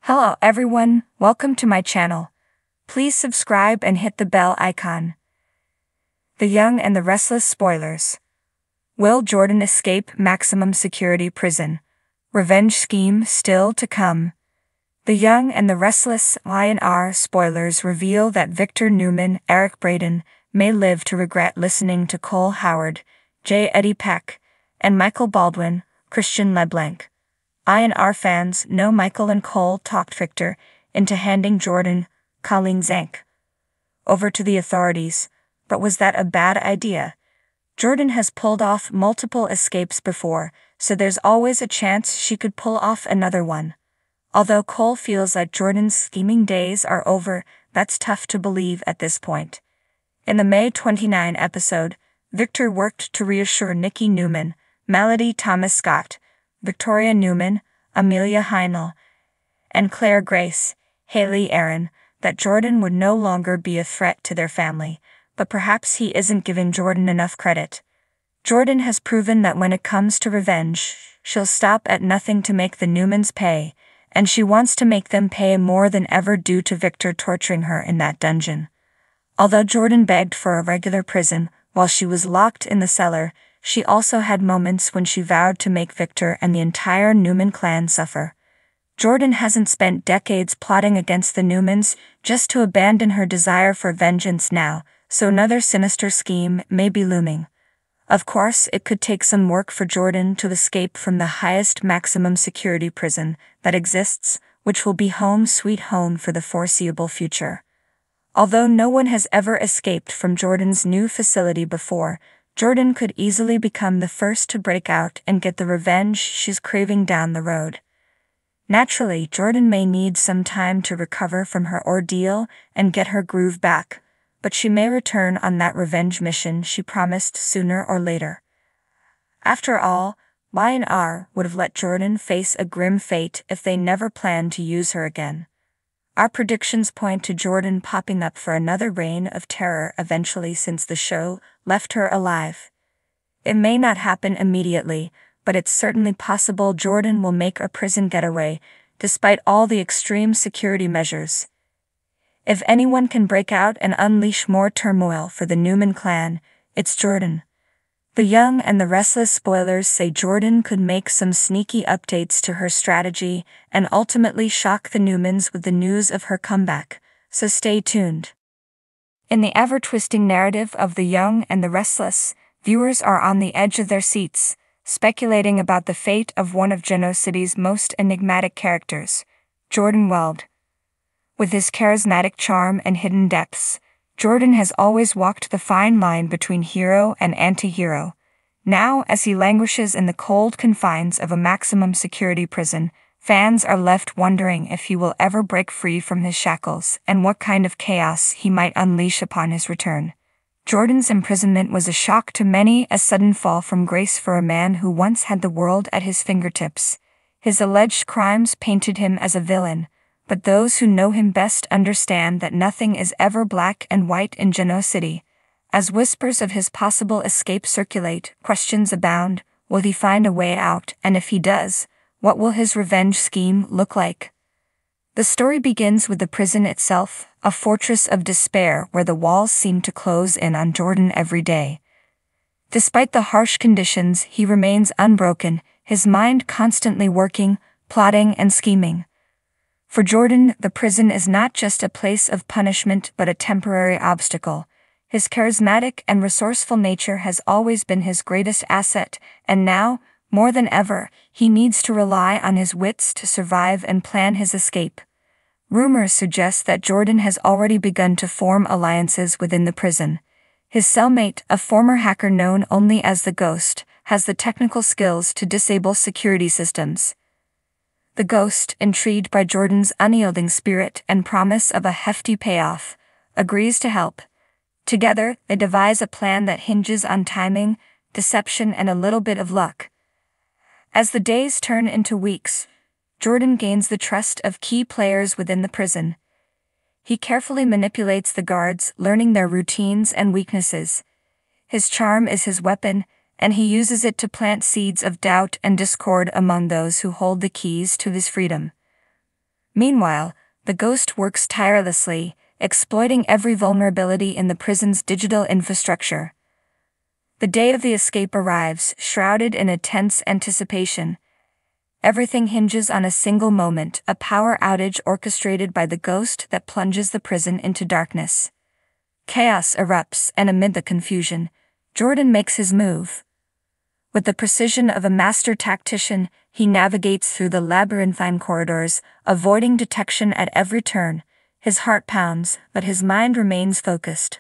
Hello everyone, welcome to my channel. Please subscribe and hit the bell icon. The Young and the Restless spoilers. Will Jordan escape maximum security prison? Revenge scheme still to come. The Young and the Restless INR spoilers reveal that Victor Newman, Eric Braeden, may live to regret listening to Cole Howard, J. Eddie Peck, and Michael Baldwin, Christian LeBlanc. INR fans know Michael and Cole talked Victor into handing Jordan, Colleen Zank, over to the authorities, but was that a bad idea? Jordan has pulled off multiple escapes before, so there's always a chance she could pull off another one. Although Cole feels like Jordan's scheming days are over, that's tough to believe at this point. In the May 29 episode, Victor worked to reassure Nikki Newman, Melody Thomas Scott, Victoria Newman, Amelia Heinel, and Claire Grace, Haley Aaron, that Jordan would no longer be a threat to their family, but perhaps he isn't giving Jordan enough credit. Jordan has proven that when it comes to revenge, she'll stop at nothing to make the Newmans pay, and she wants to make them pay more than ever due to Victor torturing her in that dungeon. Although Jordan begged for a regular prison while she was locked in the cellar, she also had moments when she vowed to make Victor and the entire Newman clan suffer. Jordan hasn't spent decades plotting against the Newmans just to abandon her desire for vengeance now, so another sinister scheme may be looming. Of course, it could take some work for Jordan to escape from the highest maximum security prison that exists, which will be home sweet home for the foreseeable future. Although no one has ever escaped from Jordan's new facility before, Jordan could easily become the first to break out and get the revenge she's craving down the road. Naturally, Jordan may need some time to recover from her ordeal and get her groove back, but she may return on that revenge mission she promised sooner or later. After all, Y&R would have let Jordan face a grim fate if they never planned to use her again. Our predictions point to Jordan popping up for another reign of terror eventually since the show left her alive. It may not happen immediately, but it's certainly possible Jordan will make a prison getaway, despite all the extreme security measures. If anyone can break out and unleash more turmoil for the Newman clan, it's Jordan. The Young and the Restless spoilers say Jordan could make some sneaky updates to her strategy and ultimately shock the Newmans with the news of her comeback, so stay tuned. In the ever-twisting narrative of The Young and the Restless, viewers are on the edge of their seats, speculating about the fate of one of City's most enigmatic characters, Jordan Weld. With his charismatic charm and hidden depths, Jordan has always walked the fine line between hero and anti-hero. Now, as he languishes in the cold confines of a maximum security prison, fans are left wondering if he will ever break free from his shackles and what kind of chaos he might unleash upon his return. Jordan's imprisonment was a shock to many, a sudden fall from grace for a man who once had the world at his fingertips. His alleged crimes painted him as a villain, but those who know him best understand that nothing is ever black and white in City. As whispers of his possible escape circulate, questions abound. Will he find a way out, and if he does, what will his revenge scheme look like? The story begins with the prison itself, a fortress of despair where the walls seem to close in on Jordan every day. Despite the harsh conditions, he remains unbroken, his mind constantly working, plotting and scheming. For Jordan, the prison is not just a place of punishment but a temporary obstacle. His charismatic and resourceful nature has always been his greatest asset, and now, more than ever, he needs to rely on his wits to survive and plan his escape. Rumors suggest that Jordan has already begun to form alliances within the prison. His cellmate, a former hacker known only as the Ghost, has the technical skills to disable security systems. The Ghost, intrigued by Jordan's unyielding spirit and promise of a hefty payoff, agrees to help. Together, they devise a plan that hinges on timing, deception, and a little bit of luck. As the days turn into weeks, Jordan gains the trust of key players within the prison. He carefully manipulates the guards, learning their routines and weaknesses. His charm is his weapon, and he uses it to plant seeds of doubt and discord among those who hold the keys to his freedom. Meanwhile, the Ghost works tirelessly, exploiting every vulnerability in the prison's digital infrastructure. The day of the escape arrives, shrouded in a tense anticipation. Everything hinges on a single moment, a power outage orchestrated by the Ghost that plunges the prison into darkness. Chaos erupts, and amid the confusion, Jordan makes his move. With the precision of a master tactician, he navigates through the labyrinthine corridors, avoiding detection at every turn. His heart pounds, but his mind remains focused.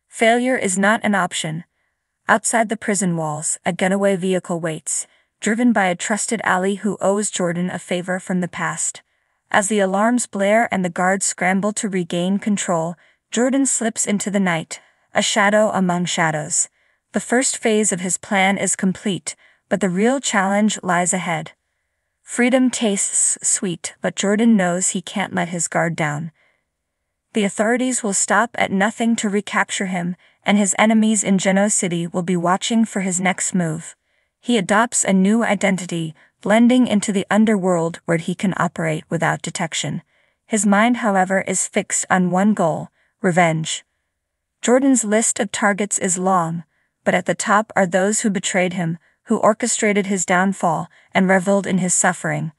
Failure is not an option. Outside the prison walls, a getaway vehicle waits, driven by a trusted ally who owes Jordan a favor from the past. As the alarms blare and the guards scramble to regain control, Jordan slips into the night, a shadow among shadows. The first phase of his plan is complete, but the real challenge lies ahead. Freedom tastes sweet, but Jordan knows he can't let his guard down. The authorities will stop at nothing to recapture him, and his enemies in Genoa City will be watching for his next move. He adopts a new identity, blending into the underworld where he can operate without detection. His mind, however, is fixed on one goal: revenge. Jordan's list of targets is long, but at the top are those who betrayed him, who orchestrated his downfall and reveled in his suffering.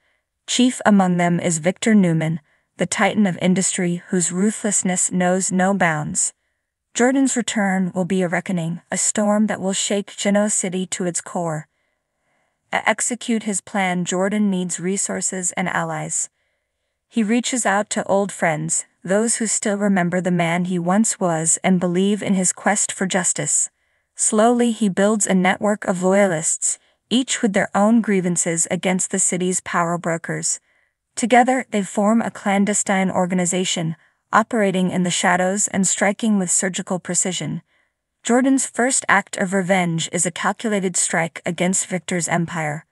Chief among them is Victor Newman, the titan of industry whose ruthlessness knows no bounds. Jordan's return will be a reckoning, a storm that will shake Genoa City to its core. To execute his plan, Jordan needs resources and allies. He reaches out to old friends, those who still remember the man he once was and believe in his quest for justice. Slowly he builds a network of loyalists, each with their own grievances against the city's power brokers. Together they form a clandestine organization, operating in the shadows and striking with surgical precision. Jordan's first act of revenge is a calculated strike against Victor's empire.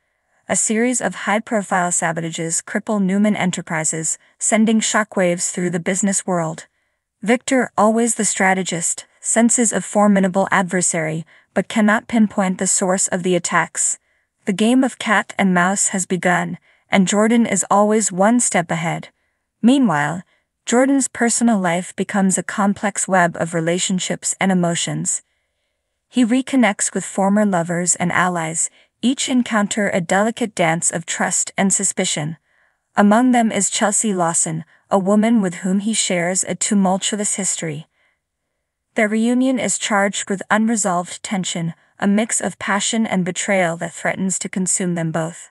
A series of high-profile sabotages cripple Newman Enterprises, sending shockwaves through the business world. Victor, always the strategist, senses a formidable adversary, but cannot pinpoint the source of the attacks. The game of cat and mouse has begun, and Jordan is always one step ahead. Meanwhile, Jordan's personal life becomes a complex web of relationships and emotions. He reconnects with former lovers and allies, each encounter a delicate dance of trust and suspicion. Among them is Chelsea Lawson, a woman with whom he shares a tumultuous history. Their reunion is charged with unresolved tension, a mix of passion and betrayal that threatens to consume them both.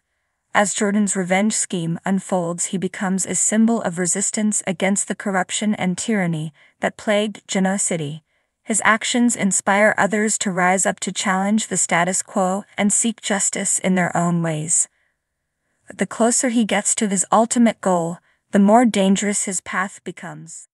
As Jordan's revenge scheme unfolds, he becomes a symbol of resistance against the corruption and tyranny that plagued Genoa City. His actions inspire others to rise up to challenge the status quo and seek justice in their own ways. But the closer he gets to his ultimate goal, the more dangerous his path becomes.